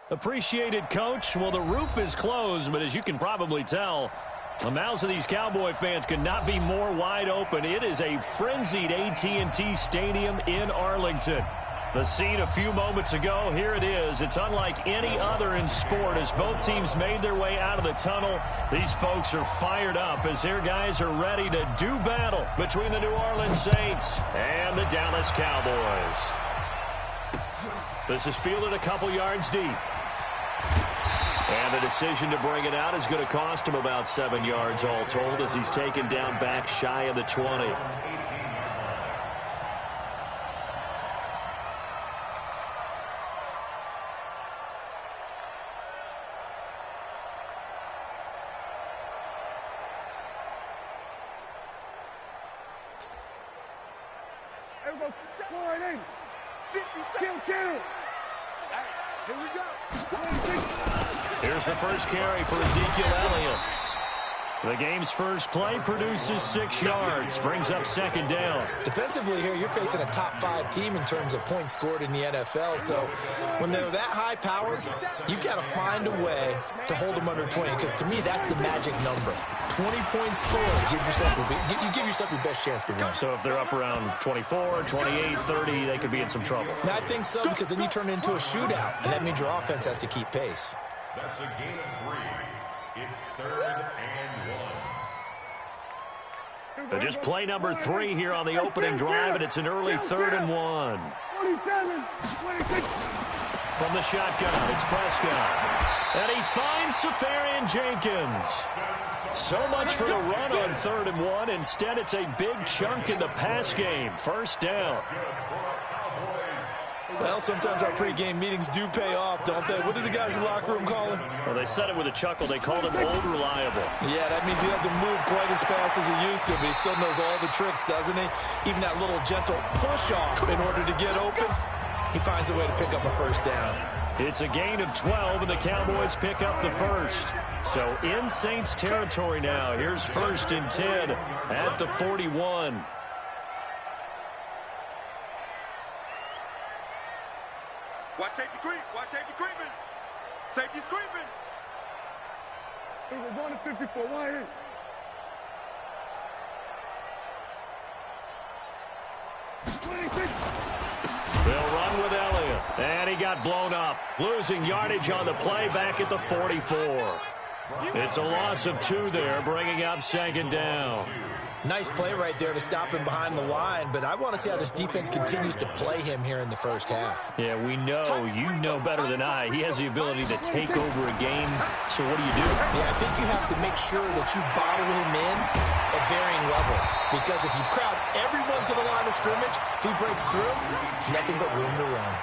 Appreciated, Coach. Well, the roof is closed, but as you can probably tell, the mouths of these Cowboy fans could not be more wide open. It is a frenzied AT&T Stadium in Arlington. The scene a few moments ago, here it is. It's unlike any other in sport as both teams made their way out of the tunnel. These folks are fired up as their guys are ready to do battle between the New Orleans Saints and the Dallas Cowboys. This is fielded a couple yards deep. And the decision to bring it out is going to cost him about 7 yards all told as he's taken down back shy of the 20. Here we go. Here's the first carry for Ezekiel Elliott. The game's first play produces 6 yards, brings up second down. Defensively here, you're facing a top-5 team in terms of points scored in the NFL. So when they're that high-powered, you've got to find a way to hold them under 20. Because to me, that's the magic number. 20 points scored. You give yourself your best chance to win. So if they're up around 24, 28, 30, they could be in some trouble. I think so, because then you turn it into a shootout, and that means your offense has to keep pace. That's a gain of 3. It's 3rd and 1. Just play number 3 here on the opening drive, and it's an early 3rd and 1. 26. From the shotgun, it's Prescott. And he finds Safarian Jenkins. So much for the run on 3rd and 1. Instead, it's a big chunk in the pass game. First down. Well, sometimes our pregame meetings do pay off, don't they? What do the guys in the locker room call him? Well, they said it with a chuckle. They called him old reliable. Yeah, that means he doesn't move quite as fast as he used to, but he still knows all the tricks, doesn't he? Even that little gentle push-off in order to get open, he finds a way to pick up a first down. It's a gain of 12, and the Cowboys pick up the first. So in Saints territory now. Here's 1st and 10 at the 41. Watch safety creep. Watch safety creeping. Safety's creeping. We're going to 54. Why here? They'll run with Elliott. And he got blown up. Losing yardage on the play back at the 44. It's a loss of 2 there, bringing up second down. Nice play right there to stop him behind the line, but I want to see how this defense continues to play him here in the first half. Yeah, we know. You know better than I. He has the ability to take over a game. So what do you do? Yeah, I think you have to make sure that you bottle him in at varying levels. Because if you crowd everyone to the line of scrimmage, if he breaks through, there's nothing but room to run.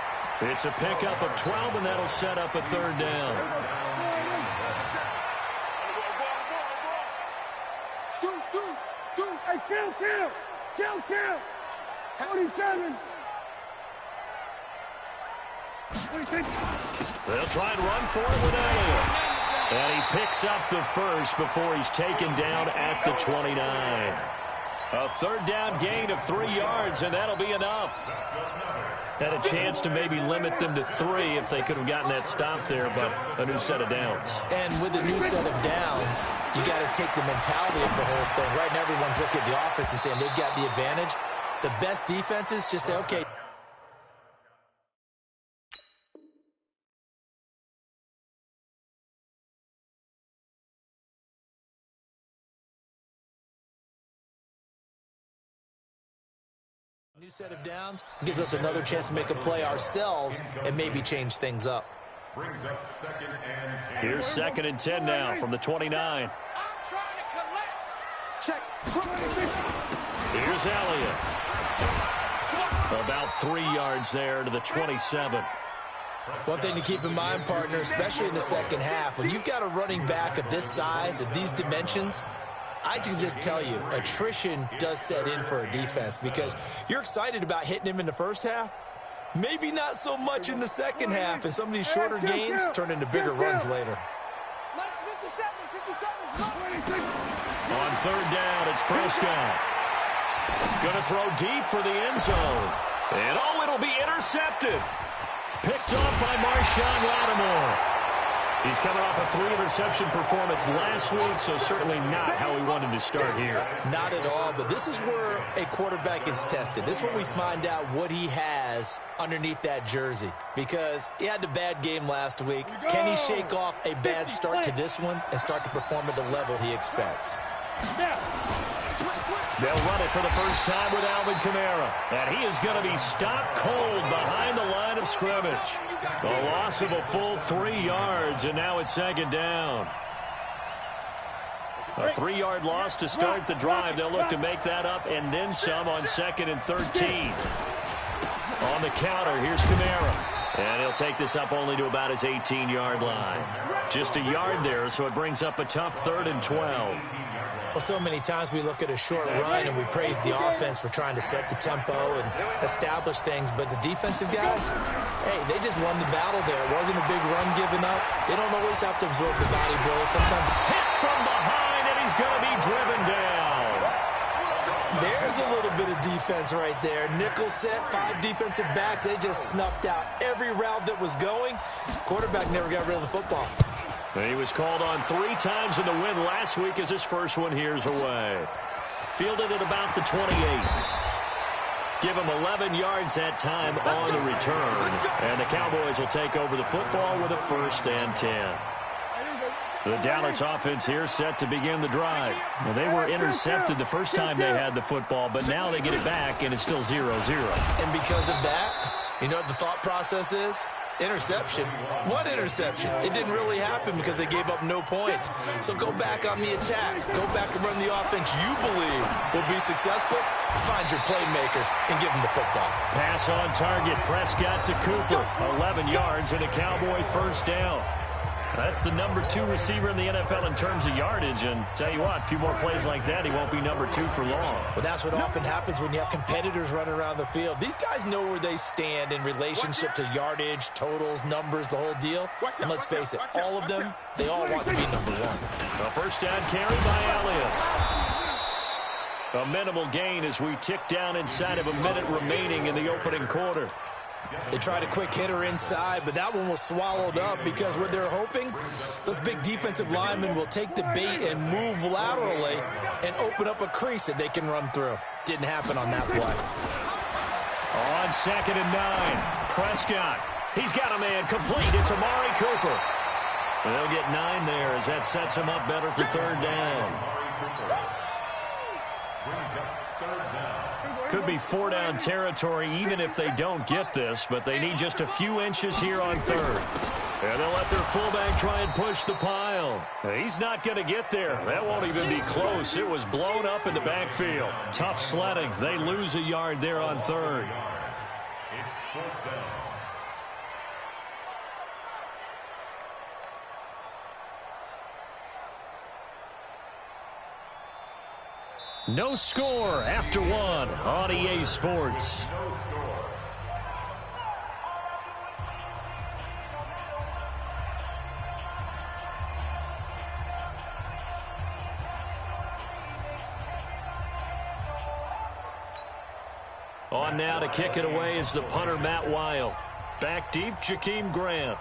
It's a pickup of 12, and that'll set up a 3rd down. Kill. 27. 26. They'll try and run for it with Elliott. And he picks up the first before he's taken down at the 29. A 3rd down gain of 3 yards, and that'll be enough. Had a chance to maybe limit them to 3 if they could have gotten that stop there, but a new set of downs. And with a new set of downs, you got to take the mentality of the whole thing. Right now, everyone's looking at the offense and saying they've got the advantage. The best defenses just say, okay. New set of downs gives us another chance to make a play ourselves and maybe change things up. Brings up 2nd and 10. Here's 2nd and 10 now from the 29. Check. Here's Elliott. About 3 yards there to the 27. One thing to keep in mind, partner, especially in the second half, when you've got a running back of this size, of these dimensions, I can just tell you, attrition does set in for a defense because you're excited about hitting him in the first half. Maybe not so much in the second half, and some of these shorter gains turn into bigger runs later. On 3rd down, it's Prescott. Going to throw deep for the end zone. And, it'll be intercepted. picked off by Marshawn Lattimore. He's coming off a 3-interception performance last week, so certainly not how he wanted to start here. Not at all, but this is where a quarterback gets tested. This is where we find out what he has underneath that jersey, because he had a bad game last week. Can he shake off a bad start to this one and start to perform at the level he expects? They'll run it for the first time with Alvin Kamara. And he is going to be stopped cold behind the line of scrimmage. A loss of a full 3 yards, and now it's 2nd down. A 3-yard loss to start the drive. They'll look to make that up and then some on 2nd and 13. On the counter, here's Kamara. And he'll take this up only to about his 18-yard line. Just a yard there, so it brings up a tough 3rd and 12. Well, so many times we look at a short run and we praise the offense for trying to set the tempo and establish things, but the defensive guys, hey, they just won the battle there. It wasn't a big run given up. They don't always have to absorb the body blows. Sometimes hit from behind, and he's going to be driven down. There's a little bit of defense right there. Nickel set, 5 defensive backs. They just snuffed out every route that was going. Quarterback never got rid of the football. He was called on 3 times in the win last week as his first one here's away. Fielded at about the 28. Give him 11 yards that time on the return. And the Cowboys will take over the football with a 1st and 10. The Dallas offense here set to begin the drive. Well, they were intercepted the first time they had the football, but now they get it back, and it's still 0-0. And because of that, you know what the thought process is? Interception. What interception? It didn't really happen because they gave up no points. So go back on the attack. Go back and run the offense you believe will be successful. Find your playmakers and give them the football. Pass on target. Prescott to Cooper. 11 yards and a Cowboy 1st down. That's the number 2 receiver in the NFL in terms of yardage. And tell you what, a few more plays like that, he won't be number 2 for long. Well, that's what often happens when you have competitors running around the field. These guys know where they stand in relationship to yardage, totals, numbers, the whole deal. And let's face it, all of them, they all want to be number 1. A 1st down carry by Elliott. A minimal gain as we tick down inside of a minute remaining in the opening quarter. They tried a quick hitter inside, but that one was swallowed up because what they're hoping, those big defensive linemen will take the bait and move laterally and open up a crease that they can run through. Didn't happen on that play. On 2nd and 9, Prescott. He's got a man complete. It's Amari Cooper. And they'll get 9 there as that sets him up better for 3rd down. Could be 4-down territory even if they don't get this, but they need just a few inches here on 3rd. And they'll let their fullback try and push the pile. He's not going to get there. That won't even be close. It was blown up in the backfield. Tough sledding. They lose a yard there on 3rd. It's 4th down. No score after 1 on EA Sports. No score. On now to kick it away is the punter, Matt Weil. Back deep, Jakeem Grant.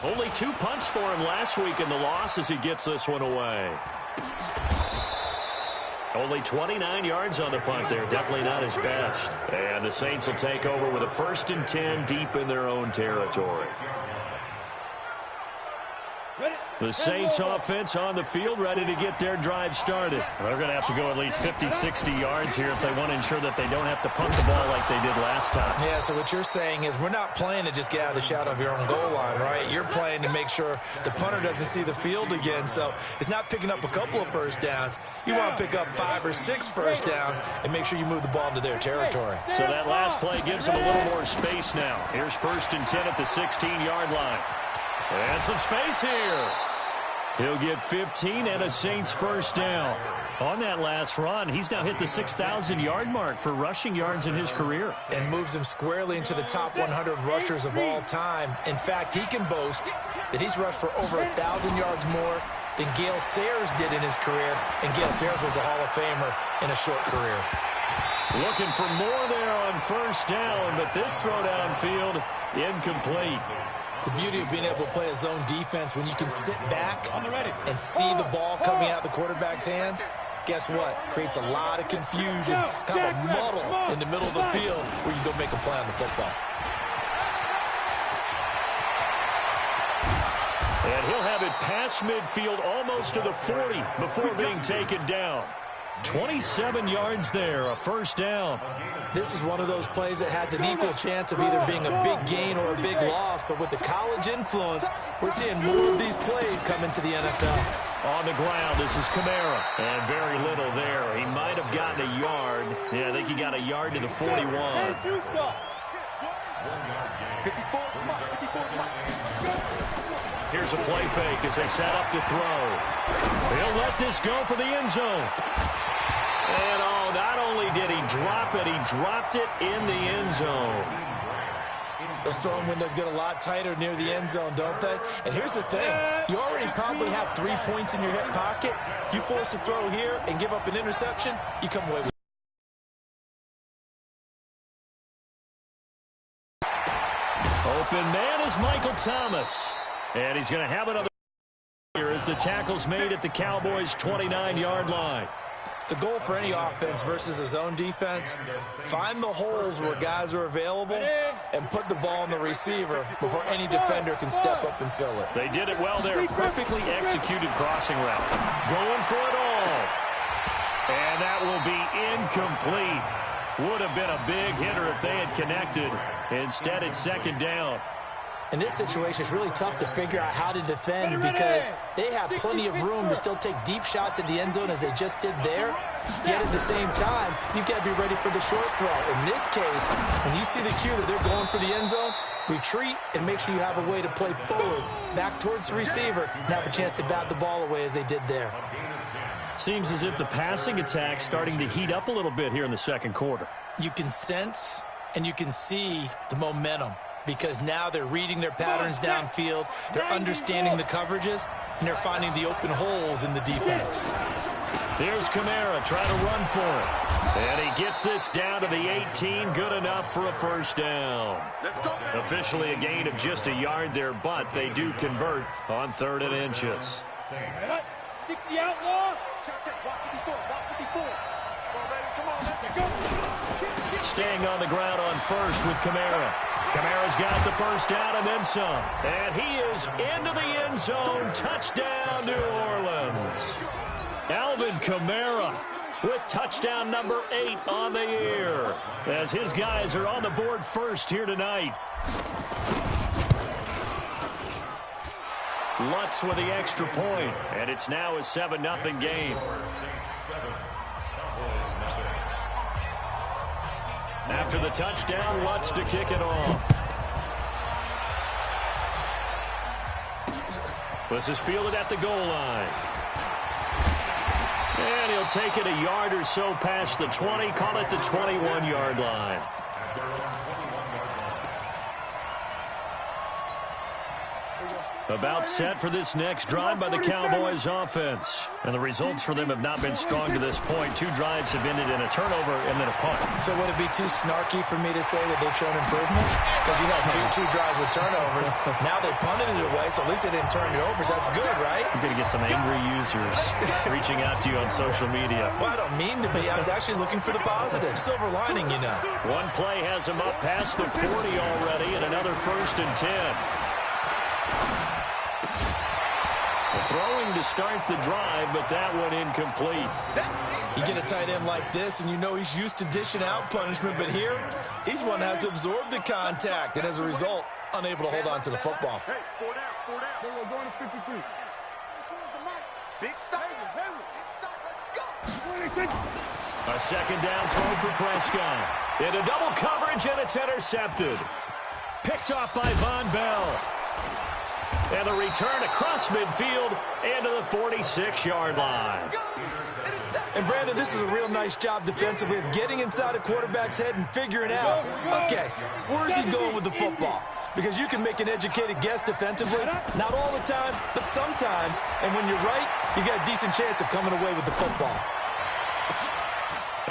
Only 2 punts for him last week in the loss as he gets this one away. Only 29 yards on the punt there. Definitely not his best. And the Saints will take over with a 1st and 10 deep in their own territory. The Saints offense on the field ready to get their drive started. They're going to have to go at least 50, 60 yards here if they want to ensure that they don't have to punt the ball like they did last time. Yeah, so what you're saying is we're not playing to just get out of the shadow of your own goal line, right? You're playing to make sure the punter doesn't see the field again. So it's not picking up a couple of 1st downs. You want to pick up 5 or 6 1st downs and make sure you move the ball into their territory. So that last play gives them a little more space now. Here's 1st and 10 at the 16-yard line. And some space here. He'll get 15 and a Saints 1st down. On that last run, he's now hit the 6,000-yard mark for rushing yards in his career. And moves him squarely into the top 100 rushers of all time. In fact, he can boast that he's rushed for over 1,000 yards more than Gale Sayers did in his career. And Gale Sayers was a Hall of Famer in a short career. Looking for more there on on first down, but this throw downfield incomplete. The beauty of being able to play a zone defense when you can sit back and see the ball coming out of the quarterback's hands, guess what? Creates a lot of confusion, kind of a muddle in the middle of the field where you go make a play on the football. And he'll have it past midfield almost to the 40 before being taken down. 27 yards there, a first down. This is one of those plays that has an equal chance of either being a big gain or a big loss, but with the college influence, we're seeing more of these plays come into the NFL. On the ground, this is Kamara, and very little there. He might have gotten a yard. Yeah, I think he got a yard to the 41. Here's a play fake as they set up to throw. He'll let this go for the end zone. And, oh, not only did he drop it, he dropped it in the end zone. Those throwing windows get a lot tighter near the end zone, don't they? And here's the thing. You already probably have 3 points in your hip pocket. You force a throw here and give up an interception, you come away with open man is Michael Thomas. And he's going to have another here as the tackle's made at the Cowboys' 29-yard line. the goal for any offense versus a zone defense, find the holes where guys are available and put the ball on the receiver before any defender can step up and fill it. They did it well there. Perfectly executed crossing route. Going for it all. And that will be incomplete. Would have been a big hitter if they had connected. Instead, it's second down. In this situation, it's really tough to figure out how to defend because they have plenty of room to still take deep shots at the end zone as they just did there. Yet at the same time, you've got to be ready for the short throw. In this case, when you see the cue that they're going for the end zone, retreat and make sure you have a way to play forward, back towards the receiver, and have a chance to bat the ball away as they did there. Seems as if the passing attack's starting to heat up a little bit here in the second quarter. You can sense and you can see the momentum, because now they're reading their patterns downfield, they're understanding the coverages, and they're finding the open holes in the defense. There's Kamara trying to run for it. And he gets this down to the 18, good enough for a first down. Officially a gain of just a yard there, but they do convert on 3rd and inches. 60 outlaw. Block 54. Come on, let's go. Staying on the ground on first with Kamara. Kamara's got the first down and then some. And he is into the end zone. Touchdown, New Orleans. Alvin Kamara with touchdown number 8 on the year, as his guys are on the board first here tonight. Lutz with the extra point, and it's now a 7-0 game. After the touchdown, Lutz to kick it off. This is fielded at the goal line. And he'll take it a yard or so past the 20, call it the 21-yard line. About set for this next drive by the Cowboys offense. And the results for them have not been strong to this point. 2 drives have ended in a turnover and then a punt. So would it be too snarky for me to say that they've shown improvement? Because you had two drives with turnovers. Now they punted it away, so at least they didn't turn it over. So that's good, right? You're going to get some angry users reaching out to you on social media. Well, I don't mean to be. I was actually looking for the positive. Silver lining, you know. One play has him up past the 40 already, and another 1st and 10. Throwing to start the drive, but that one incomplete. You get a tight end like this, and you know he's used to dishing out punishment, but here, he's one that has to absorb the contact, and as a result, unable to hold on to the football. Hey, 4 down. We're going to 53. Big stop. Let's go. A second down throw for Prescott. Into double coverage, and it's intercepted. Picked off by Von Bell. And a return across midfield and to the 46-yard line. And, Brandon, this is a real nice job defensively of getting inside a quarterback's head and figuring out, okay, where's he going with the football? Because you can make an educated guess defensively, not all the time, but sometimes. And when you're right, you got a decent chance of coming away with the football.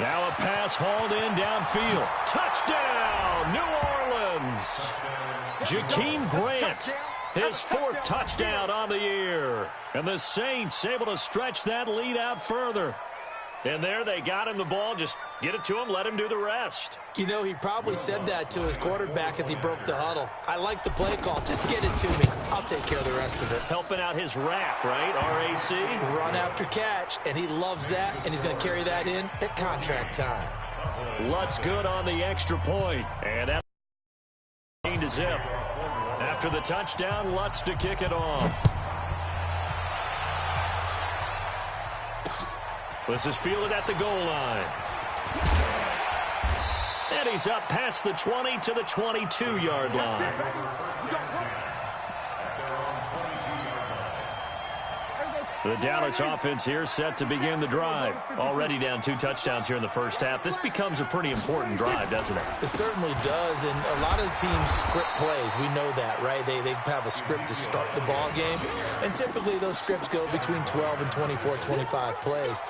Now a pass hauled in downfield. Touchdown, New Orleans. Jakeem Grant, his 4th touchdown on the year. And the Saints able to stretch that lead out further. And there they got him the ball. Just get it to him, let him do the rest. You know, he probably said that to his quarterback as he broke the huddle. I like the play call. Just get it to me. I'll take care of the rest of it. Helping out his rack, right? RAC. Run after catch, and he loves that, and he's going to carry that in at contract time. Lutz good on the extra point. And that to zip. After the touchdown, Lutz to kick it off. This is fielded at the goal line. And he's up past the 20 to the 22-yard line. The Dallas offense here set to begin the drive. Already down 2 touchdowns here in the first half. This becomes a pretty important drive, doesn't it? It certainly does, and a lot of the teams script plays. We know that, right? They have a script to start the ball game, and typically those scripts go between 12 and 24, 25 plays.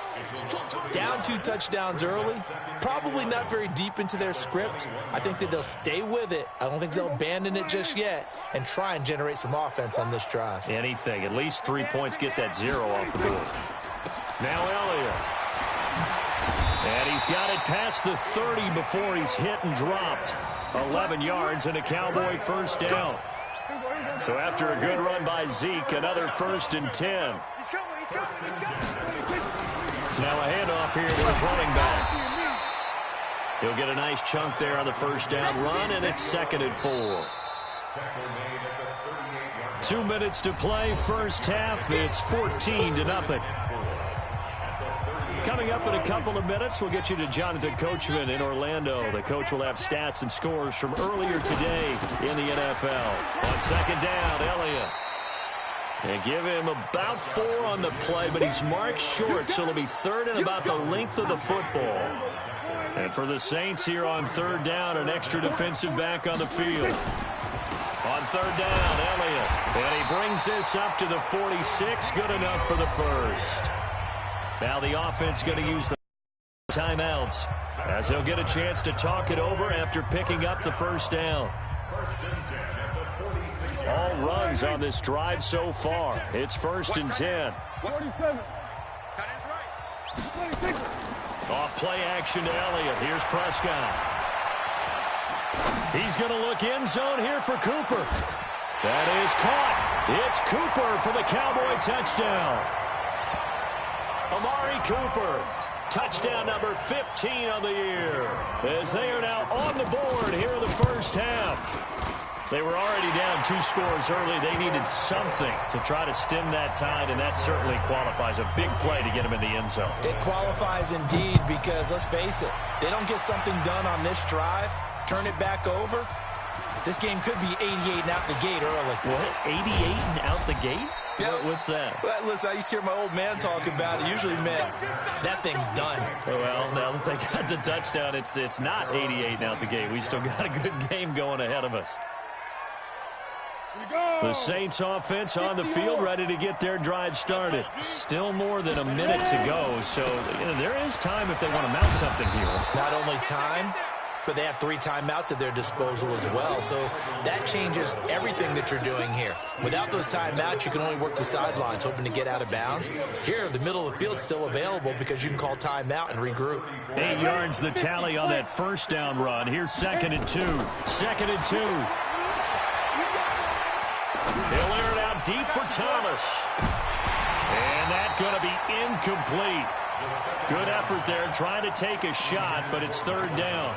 Down 2 touchdowns early, probably not very deep into their script. I think that they'll stay with it. I don't think they'll abandon it just yet and try and generate some offense on this drive. Anything. At least 3 points, get that 0 off the board. Now Elliott. And he's got it past the 30 before he's hit and dropped. 11 yards and a Cowboy first down. So after a good run by Zeke, another 1st and 10. Now a handoff here to his running back. He'll get a nice chunk there on the first down run, and it's 2nd and 4. 2 minutes to play, first half. It's 14-0. Coming up in a couple of minutes, we'll get you to Jonathan Coachman in Orlando. The coach will have stats and scores from earlier today in the NFL. On 2nd down, Elliott. And give him about 4 on the play, but he's marked short, so it'll be 3rd and about the length of the football. And for the Saints here on 3rd down, an extra defensive back on the field. On 3rd down, Elliott. And he brings this up to the 46. Good enough for the first. Now the offense going to use the timeouts as he'll get a chance to talk it over after picking up the first down. All runs on this drive so far. It's 1st and 10. 47. Off play action to Elliott. Here's Prescott. He's going to look end zone here for Cooper. That is caught. It's Cooper for the Cowboy touchdown. Amari Cooper, touchdown number 15 on the year, as they are now on the board here in the first half. They were already down 2 scores early. They needed something to try to stem that tide, and that certainly qualifies. A big play to get them in the end zone. It qualifies indeed because, let's face it, they don't get something done on this drive, turn it back over, this game could be 88 and out the gate early. What? 88 and out the gate? Yeah. What's that? Well, listen, I used to hear my old man talk about it. Usually meant that thing's done. Well, now that they got the touchdown, it's not 88 and out the gate. We still got a good game going ahead of us. The Saints offense on the field, ready to get their drive started. Still more than a minute to go, so there is time if they want to mount something here. Not only time, but they have 3 timeouts at their disposal as well. So that changes everything that you're doing here. Without those timeouts, you can only work the sidelines, hoping to get out of bounds. Here, the middle of the field's still available because you can call timeout and regroup. 8 yards the tally on that first down run. Here's 2nd and 2. 2nd and 2. He'll air it out deep for Thomas. And that's going to be incomplete. Good effort there, trying to take a shot, but it's 3rd down.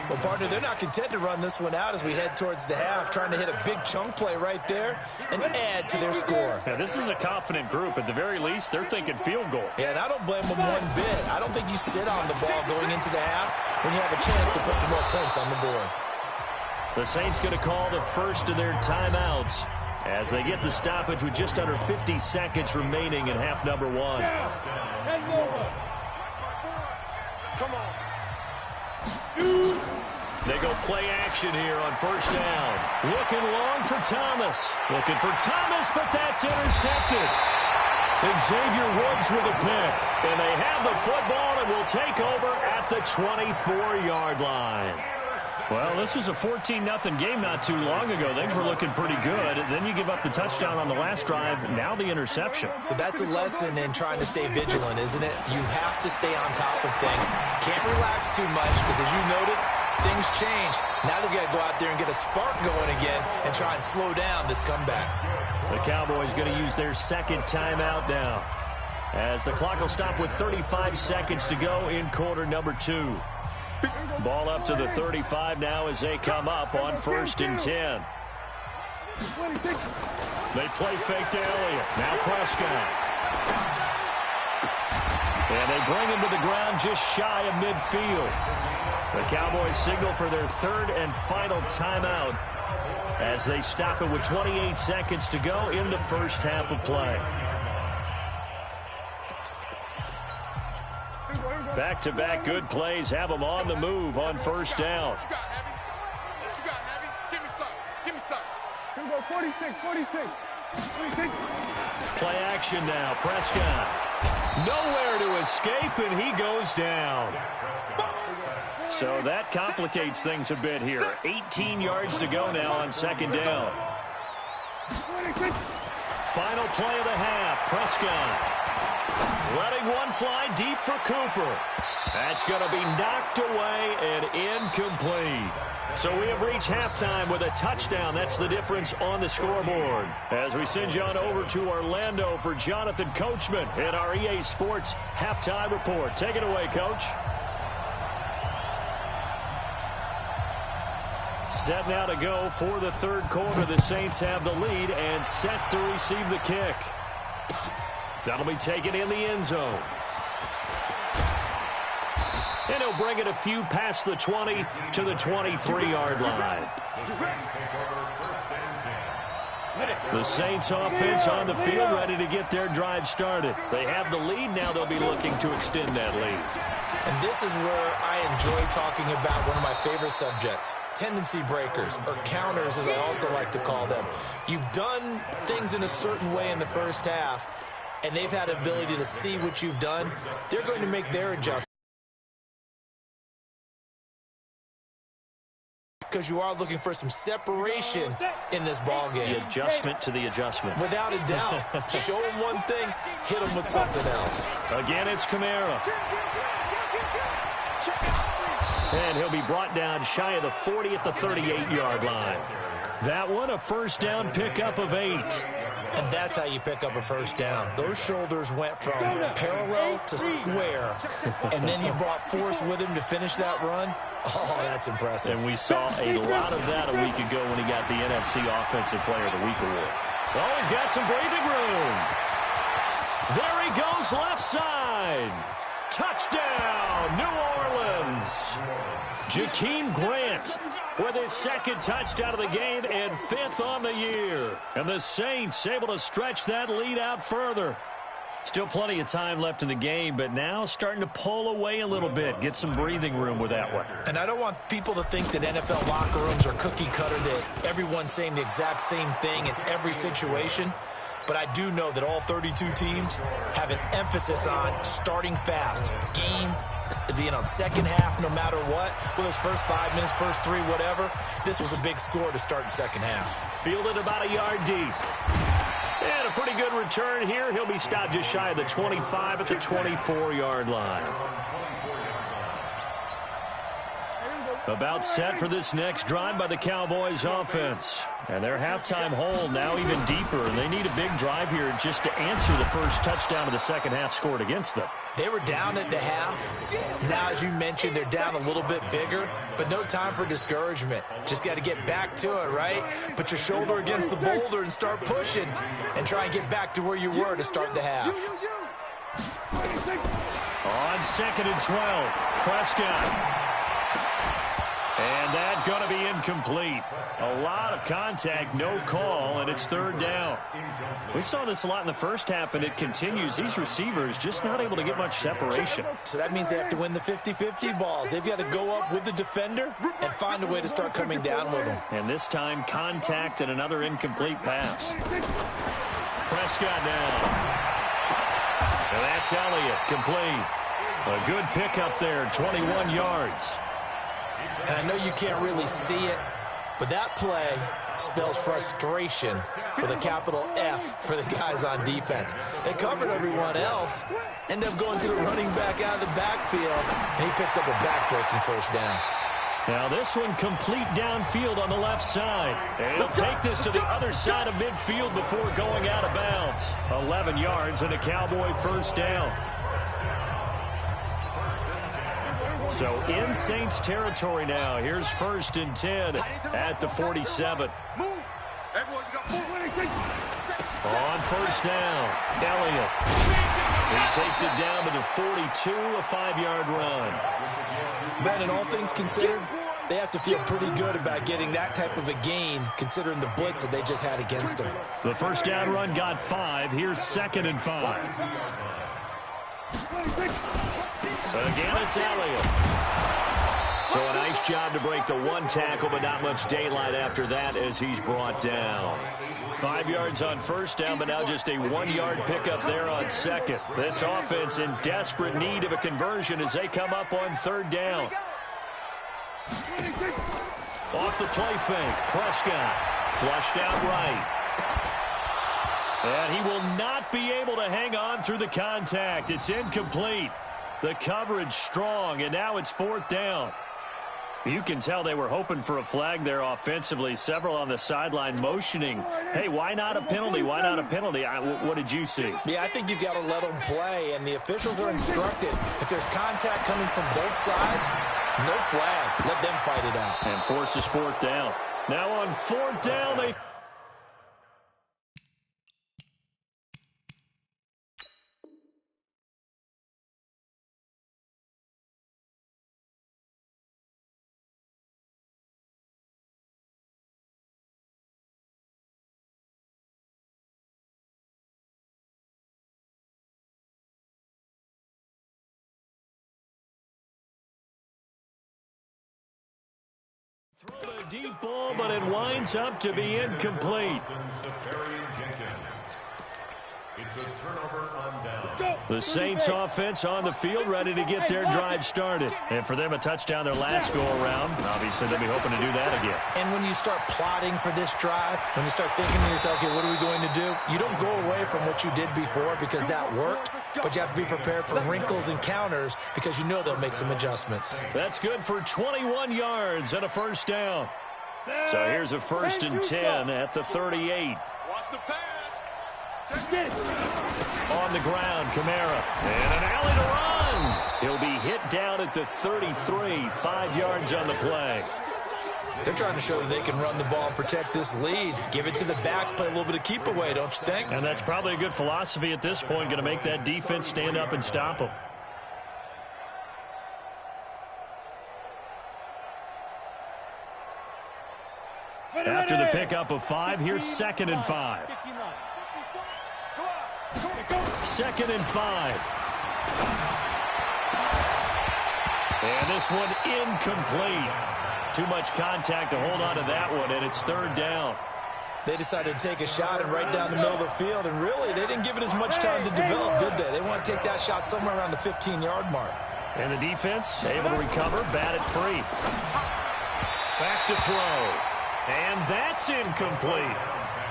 Well, partner, they're not content to run this one out as we head towards the half, trying to hit a big chunk play right there and add to their score. Yeah, this is a confident group. At the very least, they're thinking field goal. Yeah, and I don't blame them one bit. I don't think you sit on the ball going into the half when you have a chance to put some more points on the board. The Saints going to call the first of their timeouts as they get the stoppage with just under 50 seconds remaining in half number 1. Come on. They go play action here on first down. Looking long for Thomas. Looking for Thomas, but that's intercepted. Xavier Woods with a pick. And they have the football and will take over at the 24-yard line. Well, this was a 14-0 game not too long ago. Things were looking pretty good. Then you give up the touchdown on the last drive. Now the interception. So that's a lesson in trying to stay vigilant, isn't it? You have to stay on top of things. Can't relax too much because, as you noted, things change. Now they've got to go out there and get a spark going again and try and slow down this comeback. The Cowboys going to use their second timeout now, as the clock will stop with 35 seconds to go in quarter number 2. Ball up to the 35 now as they come up on 1st and 10. They play fake to Elliott. Now Prescott. And they bring him to the ground just shy of midfield. The Cowboys signal for their 3rd and final timeout as they stop it with 28 seconds to go in the first half of play. Back-to-back good plays have them on the move on 1st down. What you got, Heavy? Give me some. Give me some. Here we go, 46, 46. 46. Play action now. Prescott. Nowhere to escape, and he goes down. So that complicates things a bit here. 18 yards to go now on 2nd down. 26. Final play of the half. Prescott letting one fly deep for Cooper. That's going to be knocked away and incomplete. So we have reached halftime with a touchdown. That's the difference on the scoreboard. As we send you on over to Orlando for Jonathan Coachman in our EA Sports Halftime Report. Take it away, Coach. Set now to go for the 3rd quarter. The Saints have the lead and set to receive the kick. That'll be taken in the end zone. And he'll bring it a few past the 20 to the 23-yard line. The Saints offense on the field ready to get their drive started. They have the lead. Now they'll be looking to extend that lead. And this is where I enjoy talking about one of my favorite subjects, tendency breakers, or counters as I also like to call them. You've done things in a certain way in the first half, and they've had the ability to see what you've done. They're going to make their adjustments. Because you are looking for some separation in this ball game. The adjustment to the adjustment. Without a doubt. Show them one thing, hit them with something else. Again, it's Kamara. And he'll be brought down shy of the 40 at the 38-yard line. That one, a 1st down pickup of 8. And that's how you pick up a 1st down. Those shoulders went from parallel to square, and then he brought force with him to finish that run. Oh, that's impressive. And we saw a lot of that a week ago when he got the NFC Offensive Player of the Week award. Oh, he's got some breathing room. There he goes, left side. Touchdown, New Orleans. Jakeem Grant with his 2nd touchdown of the game and 5th on the year. And the Saints able to stretch that lead out further. Still plenty of time left in the game, but now starting to pull away a little bit. Get some breathing room with that one. And I don't want people to think that NFL locker rooms are cookie cutter, that everyone's saying the exact same thing in every situation. But I do know that all 32 teams have an emphasis on starting fast. Game, second half, no matter what. Well, his first 5 minutes, first 3, whatever. This was a big score to start the second half. Fielded about a yard deep. And a pretty good return here. He'll be stopped just shy of the 25 at the 24-yard line. About set for this next drive by the Cowboys offense. And their halftime hole now even deeper. And they need a big drive here just to answer the first touchdown of the second half scored against them. They were down at the half. Now, as you mentioned, they're down a little bit bigger, but no time for discouragement. Just got to get back to it, right? Put your shoulder against the boulder and start pushing and try and get back to where you were to start the half. On 2nd and 12, Prescott. And that's going to be incomplete. A lot of contact, no call, and it's 3rd down. We saw this a lot in the first half, and it continues. These receivers just not able to get much separation. So that means they have to win the 50-50 balls. They've got to go up with the defender and find a way to start coming down with them. And this time, contact and another incomplete pass. Prescott now. And that's Elliott, complete. A good pickup there, 21 yards. And I know you can't really see it, but that play spells frustration with a capital F for the guys on defense. They covered everyone else, end up going to the running back out of the backfield, and he picks up a back-breaking first down. Now this one complete downfield on the left side. And he'll take this to the other side of midfield before going out of bounds. 11 yards and a Cowboy first down. So in Saints territory now. Here's 1st and 10 at the 47. On first down, Elliott. He takes it down to the 42, a 5-yard run. Ben, in all things considered, they have to feel pretty good about getting that type of a gain, considering the blitz that they just had against them. The first down run got 5. Here's 2nd and 5. So again, it's Elliott. So a nice job to break the one tackle, but not much daylight after that as he's brought down. 5 yards on first down, but now just a 1-yard pickup there on second. This offense in desperate need of a conversion as they come up on 3rd down. Off the play fake, Prescott flushed out right. And he will not be able to hang on through the contact. It's incomplete. The coverage strong, and now it's 4th down. You can tell they were hoping for a flag there offensively. Several on the sideline motioning, hey, why not a penalty? Why not a penalty? What did you see? Yeah, I think you've got to let them play, and the officials are instructed. If there's contact coming from both sides, no flag. Let them fight it out. And forces 4th down. Now on 4th down, they... Throw the deep ball, but it winds up to be incomplete. It's a turnover on down. The Saints offense on the field, ready to get their drive started. And for them, a touchdown their last go-around. Obviously, they'll be hoping to do that again. And when you start plotting for this drive, when you start thinking to yourself, okay, what are we going to do? You don't go away from what you did before because that worked, but you have to be prepared for wrinkles and counters because you know they'll make some adjustments. That's good for 21 yards and a first down. So here's a 1st and 10 at the 38. Watch the pass. On the ground, Kamara. And an alley to run. He'll be hit down at the 33, 5 yards on the play. They're trying to show that they can run the ball and protect this lead. Give it to the backs, play a little bit of keep away, don't you think? And that's probably a good philosophy at this point, going to make that defense stand up and stop them. After the pickup of 5, here's 2nd and 5. 2nd and 5. And this one incomplete. Too much contact to hold on to that one, and it's 3rd down. They decided to take a shot and right down the middle of the field, and really, they didn't give it as much time to develop, did they? They want to take that shot somewhere around the 15-yard mark. And the defense able to recover, bat it free. Back to throw. And that's incomplete.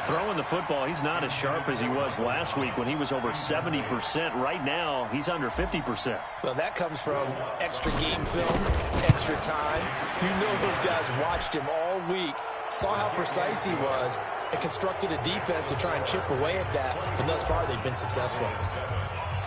Throwing the football, he's not as sharp as he was last week when he was over 70%. Right now, he's under 50%. Well, that comes from extra game film, extra time. You know those guys watched him all week, saw how precise he was, and constructed a defense to try and chip away at that. And thus far, they've been successful.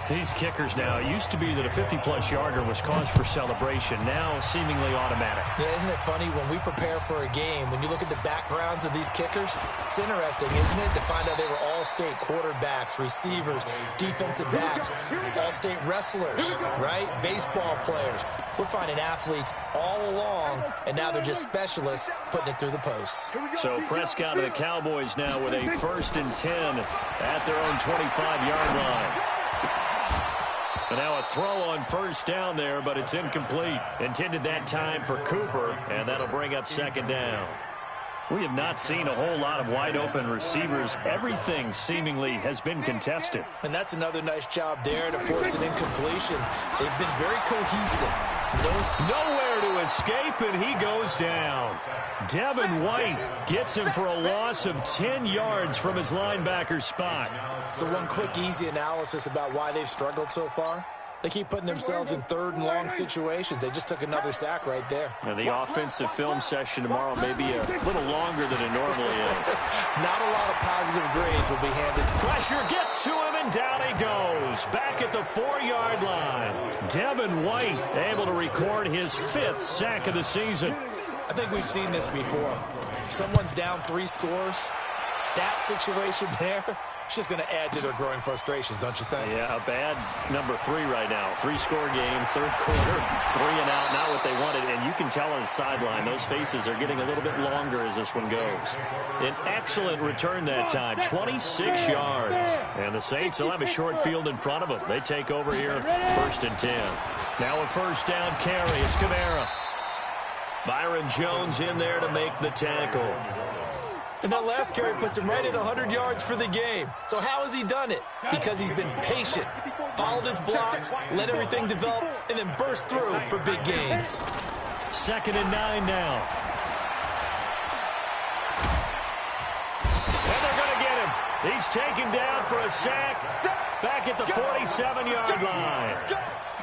These kickers now, it used to be that a 50-plus yarder was cause for celebration. Now, seemingly automatic. Yeah, isn't it funny when we prepare for a game, when you look at the backgrounds of these kickers, it's interesting, isn't it, to find out they were all-state quarterbacks, receivers, defensive backs, all-state wrestlers, right? Baseball players. We're finding athletes all along, and now they're just specialists putting it through the posts. So Prescott of the Cowboys now with a 1st and 10 at their own 25-yard line. And now a throw on 1st down there, but it's incomplete. Intended that time for Cooper, and that'll bring up 2nd down. We have not seen a whole lot of wide-open receivers. Everything seemingly has been contested. And that's another nice job there to force an incompletion. They've been very cohesive. Nowhere to escape, and he goes down. Devin White gets him for a loss of 10 yards from his linebacker spot. So one quick, easy analysis about why they've struggled so far. They keep putting themselves in third and long situations. They just took another sack right there. Now, the offensive film session tomorrow may be a little longer than it normally is. Not a lot of positive grades will be handed. Pressure gets to him, and down he goes. Back at the 4-yard line. Devin White able to record his 5th sack of the season. I think we've seen this before. Someone's down 3 scores. That situation there, it's just going to add to their growing frustrations, don't you think? Yeah, a bad number 3 right now. 3-score game, third quarter, 3 and out, not what they wanted. And you can tell on the sideline, those faces are getting a little bit longer as this one goes. An excellent return that time, 26 yards. And the Saints will have a short field in front of them. They take over here, 1st and 10. Now a first down carry, it's Kamara. Byron Jones in there to make the tackle. And that last carry puts him right at 100 yards for the game. So how has he done it? Because he's been patient, followed his blocks, let everything develop, and then burst through for big gains. 2nd and 9 now. And they're going to get him. He's taken down for a sack back at the 47-yard line.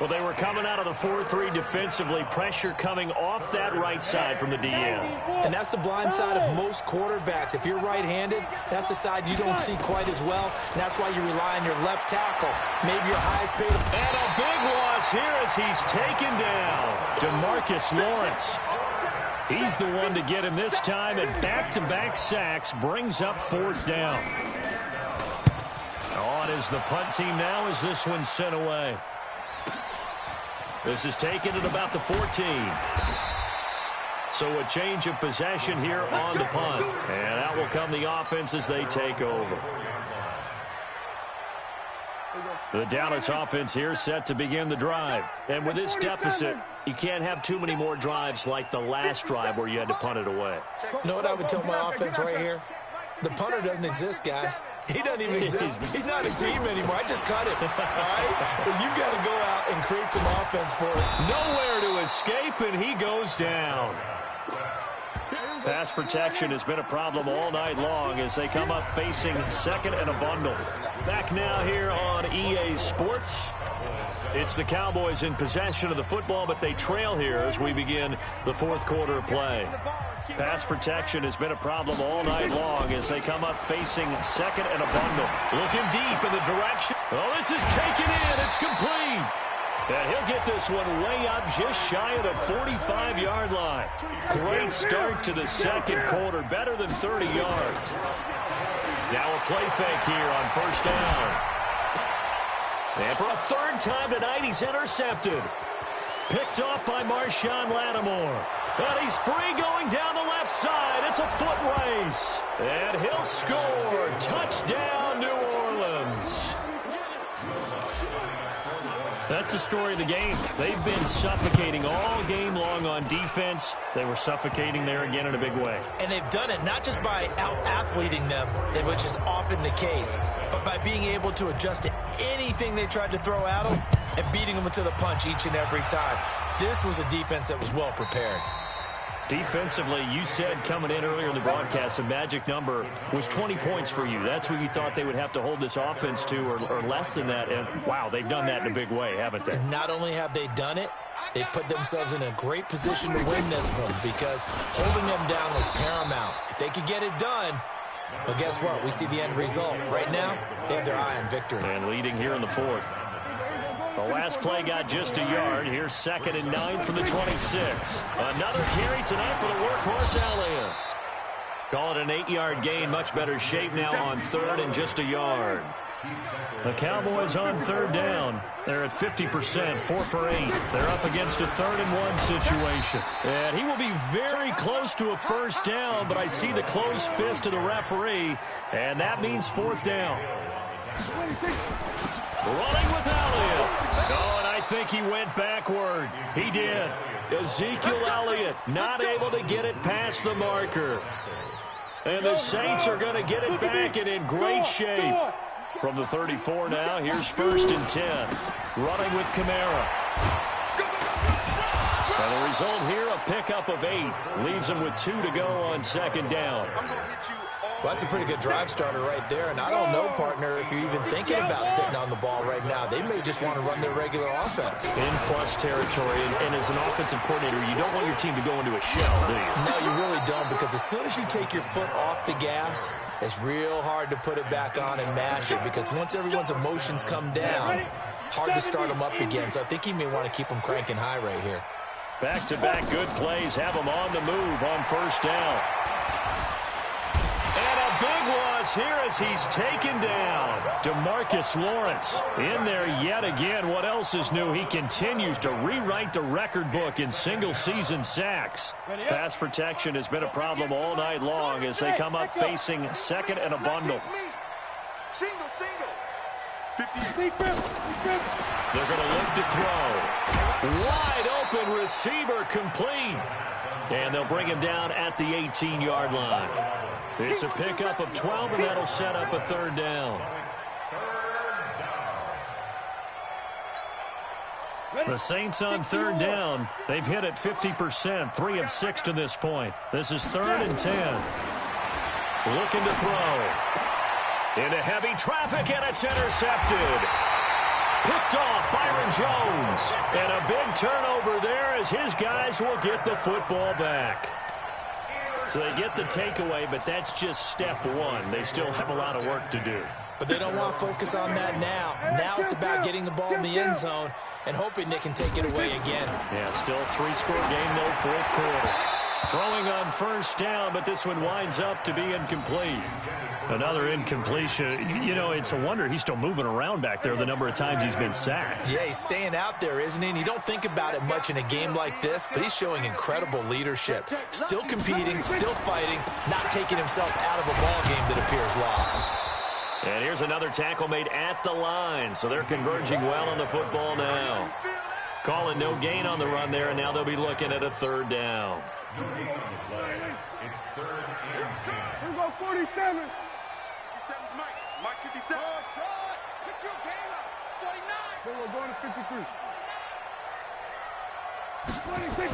Well, they were coming out of the 4-3 defensively. Pressure coming off that right side from the DN. And that's the blind side of most quarterbacks. If you're right-handed, that's the side you don't see quite as well. And that's why you rely on your left tackle. Maybe your highest paid. And a big loss here as he's taken down. DeMarcus Lawrence. He's the one to get him this time, and back-to-back sacks brings up 4th down. On is the punt team now as this one's sent away. This is taken at about the 14. So a change of possession here on the punt. And out will come the offense as they take over. The Dallas offense here set to begin the drive. And with this deficit, you can't have too many more drives like the last drive where you had to punt it away. You know what I would tell my offense right here? The punter doesn't exist, guys. He doesn't even exist. He's not a team anymore. I just cut him. All right? So you've got to go out and create some offense for it. Nowhere to escape, and he goes down. Pass protection has been a problem all night long as they come up facing 2nd and a bundle. Back now here on EA Sports. It's the Cowboys in possession of the football, but they trail here as we begin the 4th quarter of play. Pass protection has been a problem all night long as they come up facing 2nd and a bundle. Looking deep in the direction. Oh, this is taken in. It's complete. And he'll get this one way up just shy of the 45-yard line. Great start to the 2nd quarter. Better than 30 yards. Now a play fake here on 1st down. And for a 3rd time tonight, he's intercepted. Picked off by Marshawn Lattimore. And he's free going down the left side. It's a foot race. And he'll score. Touchdown, New Orleans. That's the story of the game. They've been suffocating all game long on defense. They were suffocating there again in a big way. And they've done it not just by out-athleting them, which is often the case, but by being able to adjust to anything they tried to throw at them and beating them to the punch each and every time. This was a defense that was well prepared. Defensively, you said coming in earlier in the broadcast, the magic number was 20 points for you. That's what you thought they would have to hold this offense to, or less than that. And, wow, they've done that in a big way, haven't they? And not only have they done it, they put themselves in a great position to win this one because holding them down was paramount. If they could get it done, well, guess what? We see the end result. Right now, they have their eye on victory. And leading here in the 4th. The last play got just a yard. Here's 2nd and 9 from the 26. Another carry tonight for the workhorse Elliott. Call it an 8-yard gain. Much better shape now on 3rd and just a yard. The Cowboys on 3rd down. They're at 50%, 4 for 8. They're up against a 3rd and 1 situation. And he will be very close to a 1st down, but I see the closed fist of the referee, and that means 4th down. Running with Elliott. Oh, and I think he went backward. He did. Ezekiel Elliott not able to get it past the marker. And the Saints are going to get it back and in great shape. From the 34 now, here's 1st and 10. Running with Kamara. And the result here, a pickup of 8. Leaves him with 2 to go on 2nd down. Well, that's a pretty good drive starter right there. And I don't know, partner, if you're even thinking about sitting on the ball right now. They may just want to run their regular offense. In plus territory. And as an offensive coordinator, you don't want your team to go into a shell, do you? No, you really don't, because as soon as you take your foot off the gas, it's real hard to put it back on and mash it, because once everyone's emotions come down, hard to start them up again. So I think he may want to keep them cranking high right here. Back-to-back good plays have him on the move on 1st down. And a big loss here as he's taken down. DeMarcus Lawrence in there yet again. What else is new? He continues to rewrite the record book in single-season sacks. Pass protection has been a problem all night long as they come up facing 2nd and a bundle. Single. They're going to look to throw. Wide open receiver complete. And they'll bring him down at the 18-yard line. It's a pickup of 12, and that'll set up a 3rd down. The Saints on 3rd down. They've hit it 50%, 3 of 6 to this point. This is 3rd and 10. Looking to throw. Into heavy traffic, and it's intercepted. Picked off Byron Jones. And a big turnover there as his guys will get the football back. So they get the takeaway, but that's just step 1. They still have a lot of work to do. But they don't want to focus on that now. Now it's about getting the ball in the end zone and hoping they can take it away again. Yeah, still 3-score game, no 4th quarter. Throwing on 1st down, but this one winds up to be incomplete. Another incompletion. You know, it's a wonder he's still moving around back there the number of times he's been sacked. Yeah, he's staying out there, isn't he? And you don't think about it much in a game like this, but he's showing incredible leadership. Still competing, still fighting, not taking himself out of a ball game that appears lost. And here's another tackle made at the line, so they're converging well on the football now. Calling no gain on the run there, and now they'll be looking at a 3rd down. It's 3rd and 10. Here we go, 47. Mike 57. Pick your game up. 49. Then we're going to 53. 26.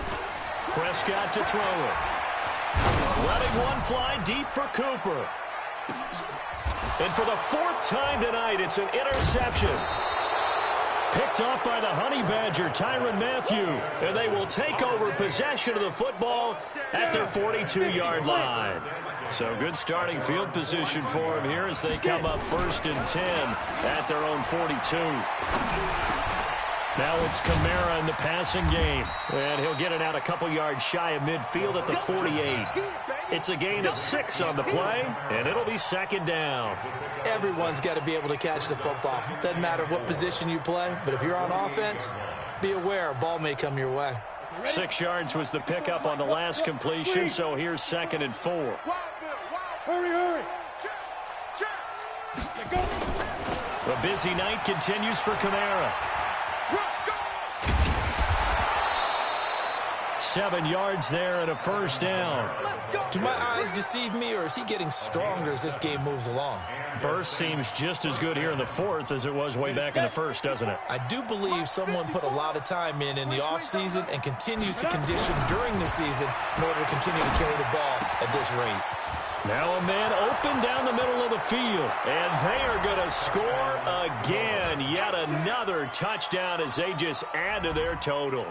Prescott to throw it. Letting one fly deep for Cooper. And for the 4th time tonight, it's an interception. Picked off by the Honey Badger, Tyrann Mathieu. And they will take over possession of the football at their 42-yard line. So good starting field position for him here as they come up 1st and 10 at their own 42. Now it's Kamara in the passing game. And he'll get it out a couple yards shy of midfield at the 48. It's a gain of 6 on the play, and it'll be 2nd down. Everyone's got to be able to catch the football. Doesn't matter what position you play, but if you're on offense, be aware a ball may come your way. 6 yards was the pickup on the last completion, so here's 2nd and 4. Hurry. A busy night continues for Kamara. 7 yards there and a 1st down. Do my eyes deceive me, or is he getting stronger as this game moves along? Burst seems just as good here in the 4th as it was way back in the 1st, doesn't it? I do believe someone put a lot of time in the offseason and continues to condition during the season in order to continue to carry the ball at this rate. Now a man open down the middle of the field, and they are going to score again. Yet another touchdown as they just add to their total.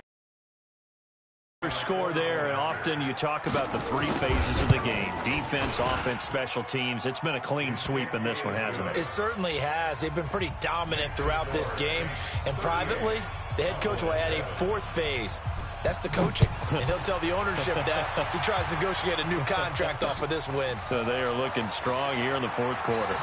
Score there, and often you talk about the 3 phases of the game: defense, offense, special teams. It's been a clean sweep in this one, hasn't it? It certainly has. They've been pretty dominant throughout this game, and privately the head coach will add a 4th phase. That's the coaching, and he'll tell the ownership that as he tries to negotiate a new contract off of this win. So they are looking strong here in the 4th quarter.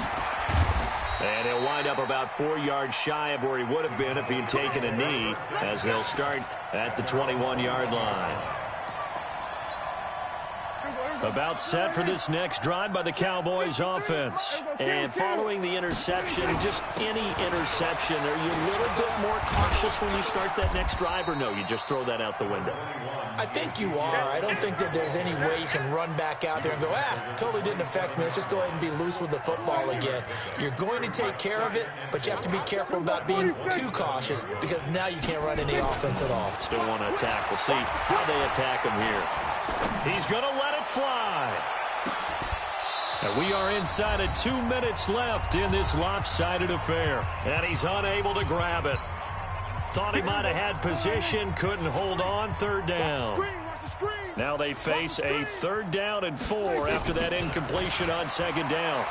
And he'll wind up about 4 yards shy of where he would have been if he had taken a knee, as they'll start at the 21-yard line. Here we About set for this next drive by the Cowboys offense. And following the interception, just any interception, are you a little bit more cautious when you start that next drive, or no, you just throw that out the window? I think you are. I don't think that there's any way you can run back out there and go, totally didn't affect me. Let's just go ahead and be loose with the football again. You're going to take care of it, but you have to be careful about being too cautious because now you can't run any offense at all. Still want to attack. We'll see how they attack him here. He's going to let it fly. And we are inside of 2 minutes left in this lopsided affair. And he's unable to grab it. Thought he might have had position, couldn't hold on, third down. Now they face a 3rd down and 4 after that incompletion on 2nd down.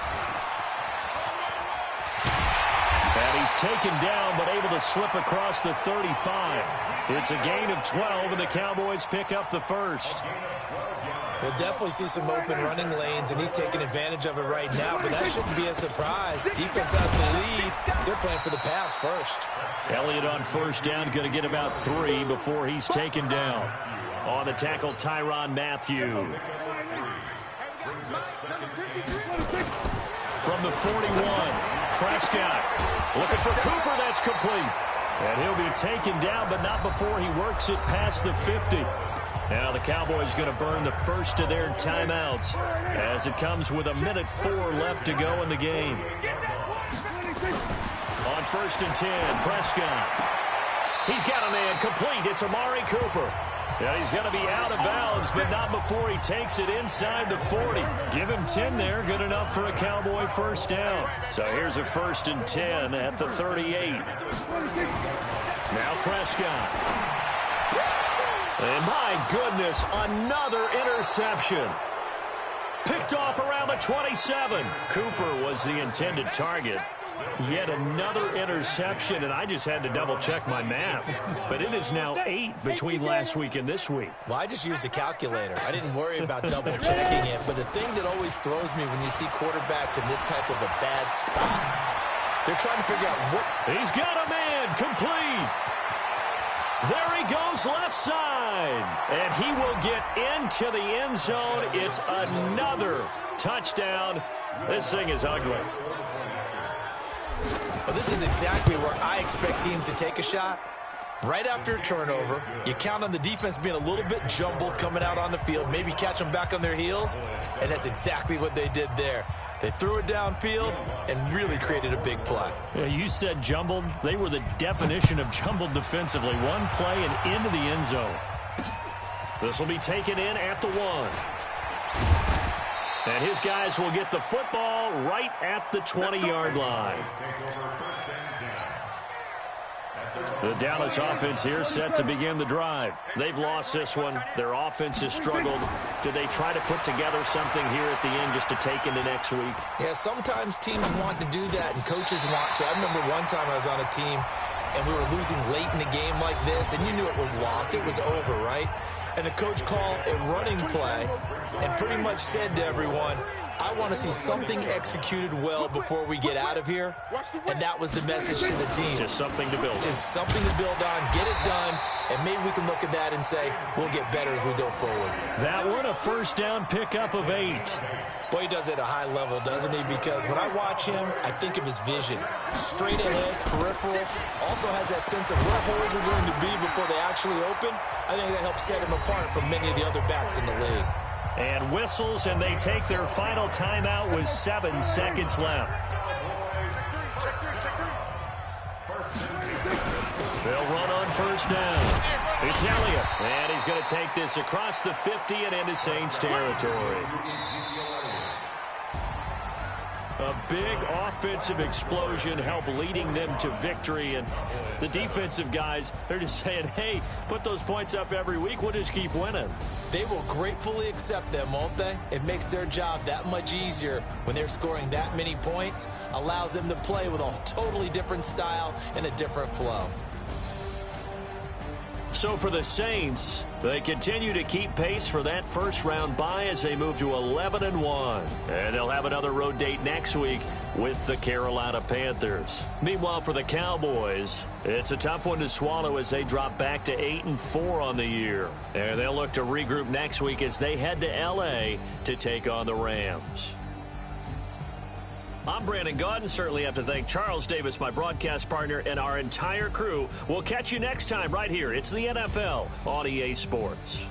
And he's taken down but able to slip across the 35. It's a gain of 12 and the Cowboys pick up the first. We'll definitely see some open running lanes, and he's taking advantage of it right now, but that shouldn't be a surprise. Defense has the lead. They're playing for the pass first. Elliott on 1st down, going to get about 3 before he's taken down. On the tackle, Tyrann Mathieu. From the 41, Prescott looking for Cooper. That's complete. And he'll be taken down, but not before he works it past the 50. Now the Cowboys going to burn the first of their timeouts as it comes with 1:04 left to go in the game. On 1st and 10, Prescott. He's got a man complete. It's Amari Cooper. And he's going to be out of bounds, but not before he takes it inside the 40. Give him 10 there. Good enough for a Cowboy 1st down. So here's a 1st and 10 at the 38. Now Prescott. And my goodness, another interception. Picked off around the 27. Cooper was the intended target. Yet another interception, and I just had to double-check my math. But it is now 8 between last week and this week. Well, I just used a calculator. I didn't worry about double-checking it. But the thing that always throws me when you see quarterbacks in this type of a bad spot, they're trying to figure out what... He's got a man complete. There he goes left side. And he will get into the end zone. It's another touchdown. This thing is ugly. Well, this is exactly where I expect teams to take a shot. Right after a turnover, you count on the defense being a little bit jumbled coming out on the field, maybe catch them back on their heels, and that's exactly what they did there. They threw it downfield and really created a big play. Yeah, you said jumbled. They were the definition of jumbled defensively. One play and into the end zone. This will be taken in at the 1. And his guys will get the football right at the 20-yard line. The Dallas offense here set to begin the drive. They've lost this one. Their offense has struggled. Do they try to put together something here at the end just to take into next week? Yeah, sometimes teams want to do that, and coaches want to. I remember one time I was on a team, and we were losing late in a game like this, and you knew it was lost. It was over, right? And the coach called a running play and pretty much said to everyone, I want to see something executed well before we get out of here. And that was the message to the team. Just something to build on. Just something to build on, get it done, and maybe we can look at that and say, we'll get better as we go forward. That one, a 1st down pickup of 8. Boy, he does it at a high level, doesn't he? Because when I watch him, I think of his vision. Straight ahead, peripheral. Also has that sense of where holes are going to be before they actually open. I think that helps set him apart from many of the other backs in the league. And whistles, and they take their final timeout with 7 seconds left. They'll run on 1st down. It's Elliott, and he's going to take this across the 50 and into Saints territory. A big offensive explosion helped leading them to victory, and the defensive guys, they're just saying, hey, put those points up every week, we'll just keep winning. They will gratefully accept them, won't they? It makes their job that much easier when they're scoring that many points, allows them to play with a totally different style and a different flow. So for the Saints, they continue to keep pace for that first-round bye as they move to 11-1. And they'll have another road date next week with the Carolina Panthers. Meanwhile, for the Cowboys, it's a tough one to swallow as they drop back to 8-4 on the year. And they'll look to regroup next week as they head to L.A. to take on the Rams. I'm Brandon Gaudin. Certainly have to thank Charles Davis, my broadcast partner, and our entire crew. We'll catch you next time right here. It's the NFL on EA Sports.